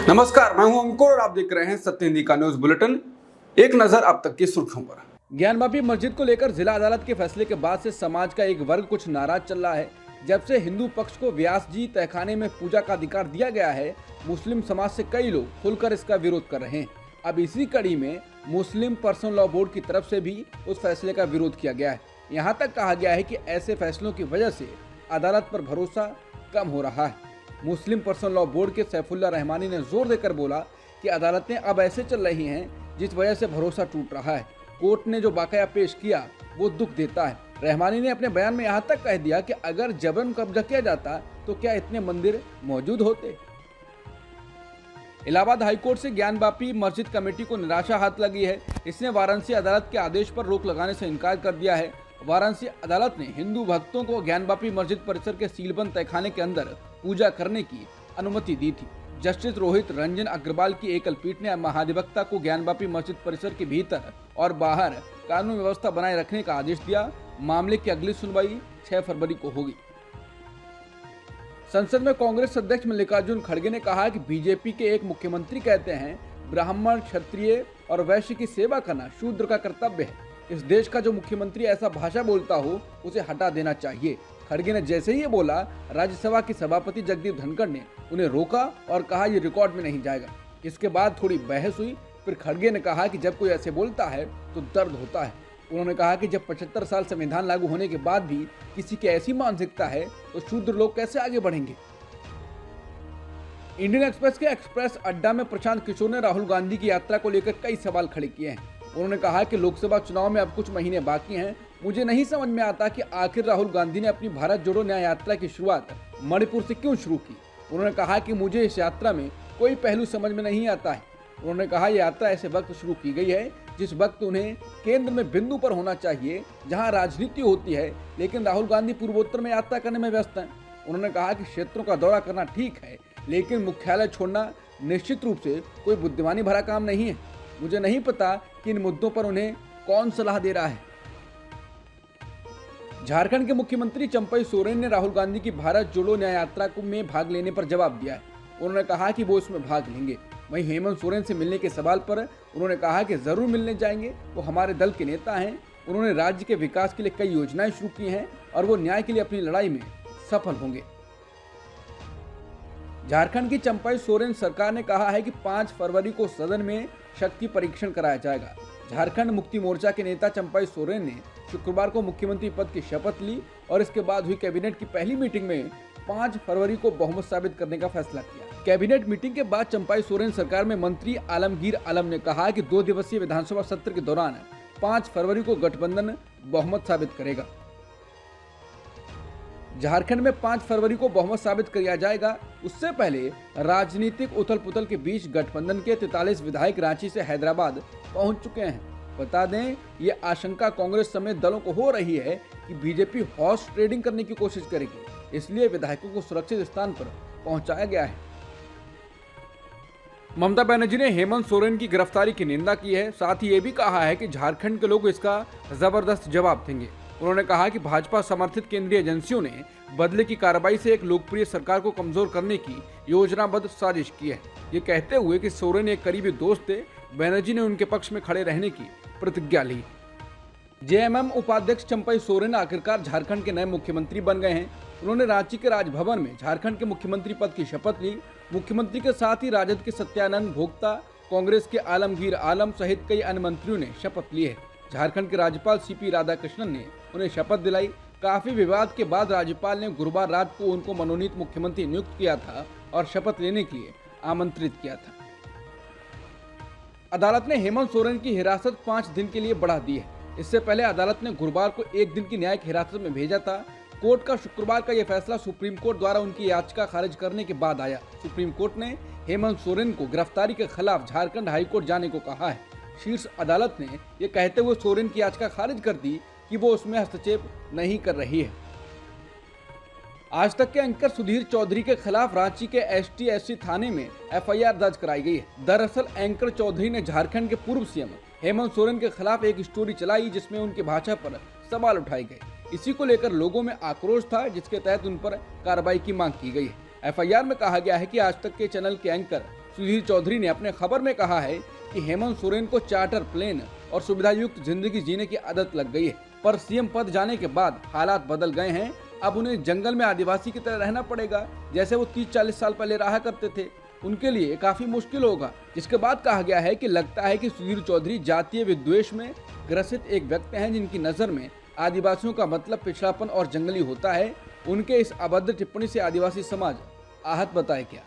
नमस्कार, मैं हूं अंकुर और आप देख रहे हैं सत्य हिंदी का न्यूज बुलेटिन। एक नजर अब तक की सुर्खियों पर। ज्ञानवापी मस्जिद को लेकर जिला अदालत के फैसले के बाद से समाज का एक वर्ग कुछ नाराज चल रहा है। जब से हिंदू पक्ष को व्यास जी तहखाने में पूजा का अधिकार दिया गया है, मुस्लिम समाज से कई लोग खुलकर इसका विरोध कर रहे हैं। अब इसी कड़ी में मुस्लिम पर्सनल लॉ बोर्ड की तरफ से भी उस फैसले का विरोध किया गया है। यहाँ तक कहा गया है कि ऐसे फैसलों की वजह से अदालत पर भरोसा कम हो रहा है। मुस्लिम पर्सनल लॉ बोर्ड के सैफुल्ला रहमानी ने जोर देकर बोला कि अदालतें अब ऐसे चल रही हैं जिस वजह से भरोसा टूट रहा है। कोर्ट ने जो बाकाया पेश किया वो दुख देता है। रहमानी ने अपने बयान में यहाँ तक कह दिया कि अगर जबरन कब्जा किया जाता तो क्या इतने मंदिर मौजूद होते। इलाहाबाद हाईकोर्ट से ज्ञानवापी मस्जिद कमेटी को निराशा हाथ लगी है। इसने वाराणसी अदालत के आदेश पर रोक लगाने से इनकार कर दिया है। वाराणसी अदालत ने हिंदू भक्तों को ज्ञानवापी मस्जिद परिसर के सीलबंद तहखाने के अंदर पूजा करने की अनुमति दी थी। जस्टिस रोहित रंजन अग्रवाल की एकल पीठ ने महाधिवक्ता को ज्ञानवापी मस्जिद परिसर के भीतर और बाहर कानून व्यवस्था बनाए रखने का आदेश दिया। मामले की अगली सुनवाई 6 फरवरी को होगी। संसद में कांग्रेस अध्यक्ष मल्लिकार्जुन खड़गे ने कहा कि बीजेपी के एक मुख्यमंत्री कहते हैं ब्राह्मण, क्षत्रिय और वैश्य की सेवा करना शूद्र का कर्तव्य है। इस देश का जो मुख्यमंत्री ऐसा भाषा बोलता हो उसे हटा देना चाहिए। खड़गे ने जैसे ही ये बोला, राज्यसभा की सभापति जगदीप धनखड़ ने उन्हें रोका और कहा ये रिकॉर्ड में नहीं जाएगा। इसके बाद थोड़ी बहस हुई। फिर खड़गे ने कहा कि जब कोई ऐसे बोलता है तो दर्द होता है। उन्होंने कहा कि जब 75 साल संविधान लागू होने के बाद भी किसी की ऐसी मानसिकता है तो शूद्र लोग कैसे आगे बढ़ेंगे। इंडियन एक्सप्रेस के एक्सप्रेस अड्डा में प्रशांत किशोर ने राहुल गांधी की यात्रा को लेकर कई सवाल खड़े किए हैं। उन्होंने कहा कि लोकसभा चुनाव में अब कुछ महीने बाकी हैं। मुझे नहीं समझ में आता कि आखिर राहुल गांधी ने अपनी भारत जोड़ो न्याय यात्रा की शुरुआत मणिपुर से क्यों शुरू की। उन्होंने कहा कि मुझे इस यात्रा में कोई पहलू समझ में नहीं आता है। उन्होंने कहा यह यात्रा ऐसे वक्त शुरू की गई है जिस वक्त उन्हें केंद्र में बिंदु पर होना चाहिए जहां राजनीति होती है, लेकिन राहुल गांधी पूर्वोत्तर में यात्रा करने में व्यस्त हैं। उन्होंने कहा कि क्षेत्रों का दौरा करना ठीक है, लेकिन मुख्यालय छोड़ना निश्चित रूप से कोई बुद्धिमानी भरा काम नहीं है। मुझे नहीं पता कि इन मुद्दों पर उन्हें कौन सलाह दे रहा है। झारखंड के मुख्यमंत्री चंपई सोरेन ने राहुल गांधी की भारत जोड़ो न्याय यात्रा में भाग लेने पर जवाब दिया है। उन्होंने कहा कि वो इसमें भाग लेंगे। वहीं हेमंत सोरेन से मिलने के सवाल पर उन्होंने कहा कि जरूर मिलने जाएंगे। वो हमारे दल के नेता हैं। उन्होंने राज्य के विकास के लिए कई योजनाएं शुरू की हैं और वो न्याय के लिए अपनी लड़ाई में सफल होंगे। झारखंड की चंपई सोरेन सरकार ने कहा है कि 5 फरवरी को सदन में शक्ति परीक्षण कराया जाएगा। झारखंड मुक्ति मोर्चा के नेता चंपई सोरेन ने शुक्रवार को मुख्यमंत्री पद की शपथ ली और इसके बाद हुई कैबिनेट की पहली मीटिंग में 5 फरवरी को बहुमत साबित करने का फैसला किया। कैबिनेट मीटिंग के बाद चंपई सोरेन सरकार में मंत्री आलमगीर आलम ने कहा कि 2 दिवसीय विधानसभा सत्र के दौरान 5 फरवरी को गठबंधन बहुमत साबित करेगा। झारखंड में 5 फरवरी को बहुमत साबित किया जाएगा। उससे पहले राजनीतिक उथल पुथल के बीच गठबंधन के 43 विधायक रांची से हैदराबाद पहुंच चुके हैं। बता दें, ये आशंका कांग्रेस समेत दलों को हो रही है कि बीजेपी हॉर्स ट्रेडिंग करने की कोशिश करेगी, इसलिए विधायकों को सुरक्षित स्थान पर पहुंचाया गया है। ममता बनर्जी ने हेमंत सोरेन की गिरफ्तारी की निंदा की है। साथ ही ये भी कहा है कि झारखंड के लोग इसका जबरदस्त जवाब देंगे। उन्होंने कहा कि भाजपा समर्थित केंद्रीय एजेंसियों ने बदले की कार्रवाई से एक लोकप्रिय सरकार को कमजोर करने की योजनाबद्ध साजिश की है। ये कहते हुए कि सोरेन एक करीबी दोस्त थे, बनर्जी ने उनके पक्ष में खड़े रहने की प्रतिज्ञा ली। जेएमएम उपाध्यक्ष चंपई सोरेन आखिरकार झारखंड के नए मुख्यमंत्री बन गए हैं। उन्होंने रांची के राजभवन में झारखंड के मुख्यमंत्री पद की शपथ ली। मुख्यमंत्री के साथ ही राजद के सत्यानंद भोक्ता, कांग्रेस के आलमगीर आलम सहित कई अन्य मंत्रियों ने शपथ ली है। झारखंड के राज्यपाल सीपी राधाकृष्णन ने उन्हें शपथ दिलाई। काफी विवाद के बाद राज्यपाल ने गुरुवार रात को उनको मनोनीत मुख्यमंत्री नियुक्त किया था और शपथ लेने के लिए आमंत्रित किया था। अदालत ने हेमंत सोरेन की हिरासत 5 दिन के लिए बढ़ा दी है। इससे पहले अदालत ने गुरुवार को 1 दिन की न्यायिक हिरासत में भेजा था। कोर्ट का शुक्रवार का यह फैसला सुप्रीम कोर्ट द्वारा उनकी याचिका खारिज करने के बाद आया। सुप्रीम कोर्ट ने हेमंत सोरेन को गिरफ्तारी के खिलाफ झारखंड हाईकोर्ट जाने को कहा है। शीर्ष अदालत ने यह कहते हुए सोरेन की याचिका खारिज कर दी कि वो उसमें हस्तक्षेप नहीं कर रही है। आज तक के एंकर सुधीर चौधरी के खिलाफ रांची के ST/SC थाने में FIR दर्ज कराई गई है। दरअसल एंकर चौधरी ने झारखंड के पूर्व सीएम हेमंत सोरेन के खिलाफ एक स्टोरी चलाई जिसमें उनकी भाषा पर सवाल उठाए गए। इसी को लेकर लोगों में आक्रोश था, जिसके तहत उन पर कार्रवाई की मांग की गई है। FIR में कहा गया है कि आज तक के चैनल के एंकर सुधीर चौधरी ने अपने खबर में कहा है कि हेमंत सोरेन को चार्टर प्लेन और सुविधायुक्त जिंदगी जीने की आदत लग गई है, पर सीएम पद जाने के बाद हालात बदल गए हैं। अब उन्हें जंगल में आदिवासी की तरह रहना पड़ेगा, जैसे वो 30-40 साल पहले रहा करते थे। उनके लिए काफी मुश्किल होगा। जिसके बाद कहा गया है कि लगता है कि सुधीर चौधरी जातीय विद्वेष में ग्रसित एक व्यक्ति हैं, जिनकी नजर में आदिवासियों का मतलब पिछड़ापन और जंगली होता है। उनके इस अभद्र टिप्पणी से आदिवासी समाज आहत बताए क्या।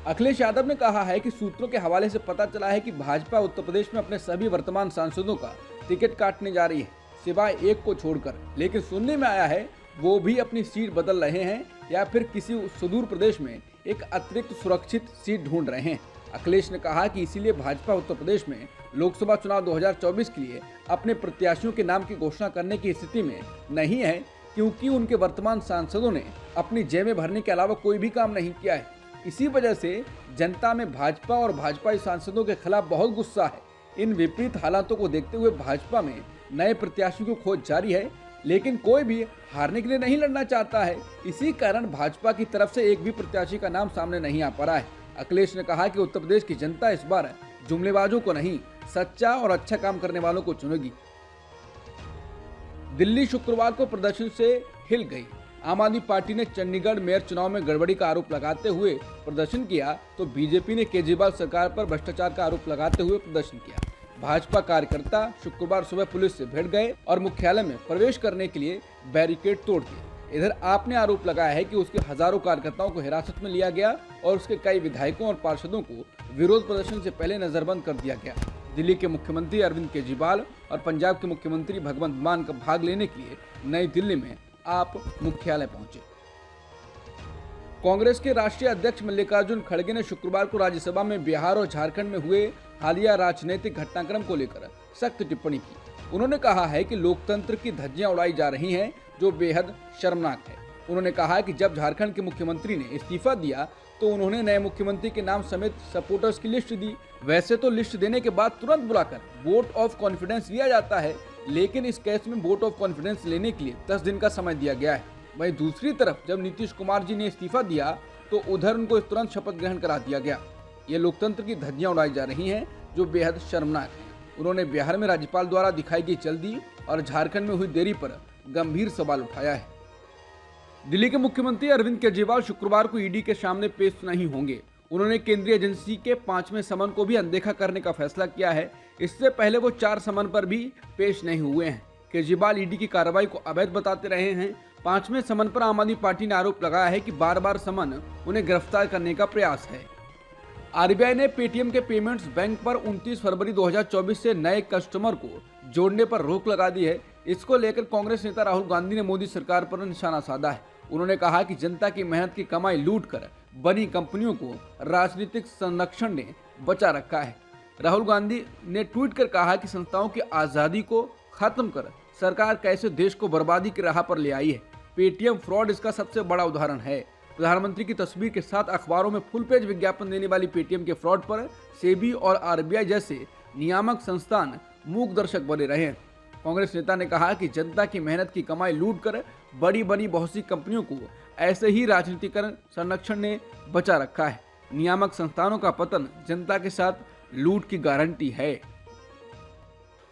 अखिलेश यादव ने कहा है कि सूत्रों के हवाले से पता चला है कि भाजपा उत्तर प्रदेश में अपने सभी वर्तमान सांसदों का टिकट काटने जा रही है, सिवाय एक को छोड़कर। लेकिन सुनने में आया है वो भी अपनी सीट बदल रहे हैं या फिर किसी सुदूर प्रदेश में एक अतिरिक्त सुरक्षित सीट ढूंढ रहे हैं। अखिलेश ने कहा कि इसीलिए भाजपा उत्तर प्रदेश में लोकसभा चुनाव 2024 के लिए अपने प्रत्याशियों के नाम की घोषणा करने की स्थिति में नहीं है, क्योंकि उनके वर्तमान सांसदों ने अपनी जेबें भरने के अलावा कोई भी काम नहीं किया है। इसी वजह से जनता में भाजपा और भाजपाई सांसदों के खिलाफ बहुत गुस्सा है। इन विपरीत हालातों को देखते हुए भाजपा में नए प्रत्याशियों की खोज जारी है, लेकिन कोई भी हारने के लिए नहीं लड़ना चाहता है। इसी कारण भाजपा की तरफ से एक भी प्रत्याशी का नाम सामने नहीं आ पा रहा है। अखिलेश ने कहा कि उत्तर प्रदेश की जनता इस बार जुमलेबाजों को नहीं, सच्चा और अच्छा काम करने वालों को चुनेगी। दिल्ली शुक्रवार को प्रदर्शन से हिल गई। आम आदमी पार्टी ने चंडीगढ़ मेयर चुनाव में गड़बड़ी का आरोप लगाते हुए प्रदर्शन किया, तो बीजेपी ने केजरीवाल सरकार पर भ्रष्टाचार का आरोप लगाते हुए प्रदर्शन किया। भाजपा कार्यकर्ता शुक्रवार सुबह पुलिस से भिड़ गए और मुख्यालय में प्रवेश करने के लिए बैरिकेड तोड़ दिए। इधर आप ने आरोप लगाया है कि उसके हजारों कार्यकर्ताओं को हिरासत में लिया गया और उसके कई विधायकों और पार्षदों को विरोध प्रदर्शन से पहले नजरबंद कर दिया गया। दिल्ली के मुख्यमंत्री अरविंद केजरीवाल और पंजाब के मुख्यमंत्री भगवंत मान का भाग लेने के लिए नई दिल्ली में आप मुख्यालय पहुंचे। कांग्रेस के राष्ट्रीय अध्यक्ष मल्लिकार्जुन खड़गे ने शुक्रवार को राज्यसभा में बिहार और झारखंड में हुए हालिया राजनीतिक घटनाक्रम को लेकर सख्त टिप्पणी की। उन्होंने कहा है कि लोकतंत्र की धज्जियां उड़ाई जा रही हैं, जो बेहद शर्मनाक है। उन्होंने कहा कि जब झारखंड के मुख्यमंत्री ने इस्तीफा दिया तो उन्होंने नए मुख्यमंत्री के नाम समेत सपोर्टर्स की लिस्ट दी। वैसे तो लिस्ट देने के बाद तुरंत बुलाकर वोट ऑफ कॉन्फिडेंस लिया जाता है, लेकिन इस केस में वोट ऑफ कॉन्फिडेंस लेने के लिए 10 दिन का समय दिया गया है। वहीं दूसरी तरफ जब नीतीश कुमार जी ने इस्तीफा दिया तो उधर उनको तुरंत शपथ ग्रहण करा दिया गया। ये लोकतंत्र की धज्जियां उड़ाई जा रही हैं, जो बेहद शर्मनाक है। उन्होंने बिहार में राज्यपाल द्वारा दिखाई गई जल्दी और झारखंड में हुई देरी पर गंभीर सवाल उठाया है। दिल्ली के मुख्यमंत्री अरविंद केजरीवाल शुक्रवार को ईडी के सामने पेश नहीं होंगे। उन्होंने केंद्रीय एजेंसी के 5वें समन को भी अनदेखा करने का फैसला किया है। इससे पहले वो 4 समन पर भी पेश नहीं हुए हैं। केजरीवाल ईडी की कार्रवाई को अवैध बताते रहे हैं। 5वें समन पर आम आदमी पार्टी ने आरोप लगाया है कि बार बार समन उन्हें गिरफ्तार करने का प्रयास है। आरबीआई ने पेटीएम के पेमेंट्स बैंक पर 29 फरवरी 2024 से नए कस्टमर को जोड़ने पर रोक लगा दी है। इसको लेकर कांग्रेस नेता राहुल गांधी ने मोदी सरकार पर निशाना साधा है। उन्होंने कहा कि जनता की मेहनत की कमाई लूटकर बनी कंपनियों को राजनीतिक संरक्षण ने बचा रखा है। राहुल गांधी ने ट्वीट कर कहा कि संस्थाओं की आज़ादी को खत्म कर सरकार कैसे देश को बर्बादी की राह पर ले आई है। पेटीएम फ्रॉड इसका सबसे बड़ा उदाहरण है। प्रधानमंत्री की तस्वीर के साथ अखबारों में फुल पेज विज्ञापन देने वाली पेटीएम के फ्रॉड पर सेबी और आरबीआई जैसे नियामक संस्थान मूक दर्शक बने रहे हैं। कांग्रेस नेता ने कहा कि जनता की मेहनत की कमाई लूटकर बड़ी बड़ी बहुत सी कंपनियों को ऐसे ही राजनीतिकरण संरक्षण ने बचा रखा है। नियामक संस्थानों का पतन जनता के साथ लूट की गारंटी है।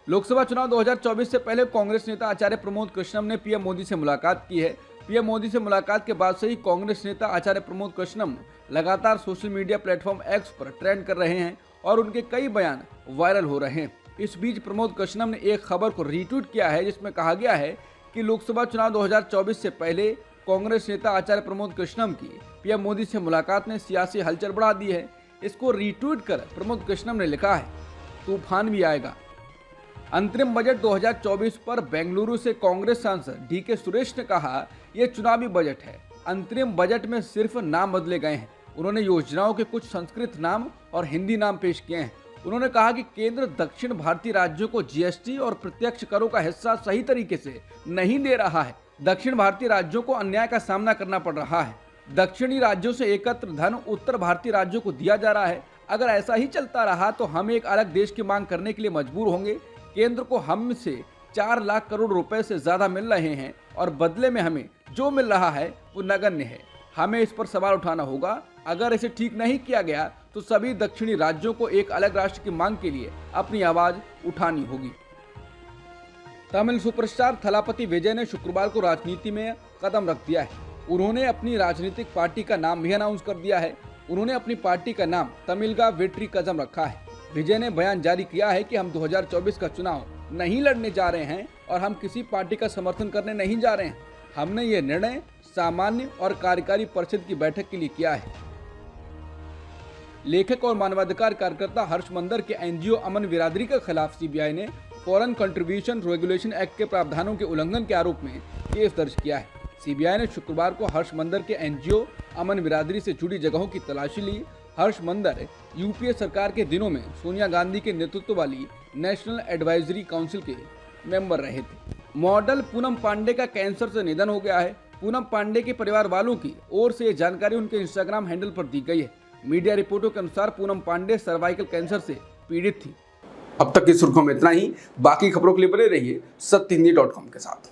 लोकसभा चुनाव 2024 से पहले कांग्रेस नेता आचार्य प्रमोद कृष्णम ने पीएम मोदी से मुलाकात की है। पीएम मोदी से मुलाकात के बाद से ही कांग्रेस नेता आचार्य प्रमोद कृष्णम लगातार सोशल मीडिया प्लेटफॉर्म एक्स पर ट्रेंड कर रहे हैं और उनके कई बयान वायरल हो रहे हैं। इस बीच प्रमोद कृष्णम ने एक खबर को रीट्वीट किया है, जिसमें कहा गया है कि लोकसभा चुनाव 2024 से पहले कांग्रेस नेता आचार्य प्रमोद कृष्णम की पीएम मोदी से मुलाकात ने सियासी हलचल बढ़ा दी है। इसको रीट्वीट कर प्रमोद कृष्णम ने लिखा है, तूफान भी आएगा। अंतरिम बजट 2024 पर बेंगलुरु से कांग्रेस सांसद डीके सुरेश ने कहा, यह चुनावी बजट है। अंतरिम बजट में सिर्फ नाम बदले गए हैं। उन्होंने योजनाओं के कुछ संस्कृत नाम और हिंदी नाम पेश किए हैं। उन्होंने कहा कि केंद्र दक्षिण भारतीय राज्यों को जीएसटी और प्रत्यक्ष करों का हिस्सा सही तरीके से नहीं दे रहा है। दक्षिण भारतीय राज्यों को अन्याय का सामना करना पड़ रहा है। दक्षिणी राज्यों से एकत्र धन उत्तर भारतीय राज्यों को दिया जा रहा है। अगर ऐसा ही चलता रहा तो हम एक अलग देश की मांग करने के लिए मजबूर होंगे। केंद्र को हमसे 4 लाख करोड़ रुपए से ज्यादा मिल रहे हैं और बदले में हमें जो मिल रहा है वो नगण्य है। हमें इस पर सवाल उठाना होगा। अगर इसे ठीक नहीं किया गया तो सभी दक्षिणी राज्यों को एक अलग राष्ट्र की मांग के लिए अपनी आवाज उठानी होगी। तमिल सुपरस्टार थलापति विजय ने शुक्रवार को राजनीति में कदम रख दिया है। उन्होंने अपनी राजनीतिक पार्टी का नाम भी अनाउंस कर दिया है। उन्होंने अपनी पार्टी का नाम तमिलगा वेट्री कजम रखा है। विजय ने बयान जारी किया है कि हम 2024 का चुनाव नहीं लड़ने जा रहे हैं और हम किसी पार्टी का समर्थन करने नहीं जा रहे हैं। हमने ये निर्णय सामान्य और कार्यकारी परिषद की बैठक के लिए किया है। लेखक और मानवाधिकार कार्यकर्ता हर्ष मंदर के एनजीओ अमन बिरादरी के खिलाफ सीबीआई ने फॉरेन कंट्रीब्यूशन रेगुलेशन एक्ट के प्रावधानों के उल्लंघन के आरोप में केस दर्ज किया है। सीबीआई ने शुक्रवार को हर्ष मंदर के एनजीओ अमन बिरादरी से जुड़ी जगहों की तलाशी ली। हर्ष मंदर यूपीए सरकार के दिनों में सोनिया गांधी के नेतृत्व वाली नेशनल एडवाइजरी काउंसिल के मेंबर रहे थे। मॉडल पूनम पांडे का कैंसर से निधन हो गया है। पूनम पांडे के परिवार वालों की ओर से यह जानकारी उनके इंस्टाग्राम हैंडल पर दी गई है। मीडिया रिपोर्टों के अनुसार पूनम पांडे सर्वाइकल कैंसर से पीड़ित थी। अब तक की सुर्खियों में इतना ही। बाकी खबरों के लिए बने रहिए सत्यहिंदी.com के साथ।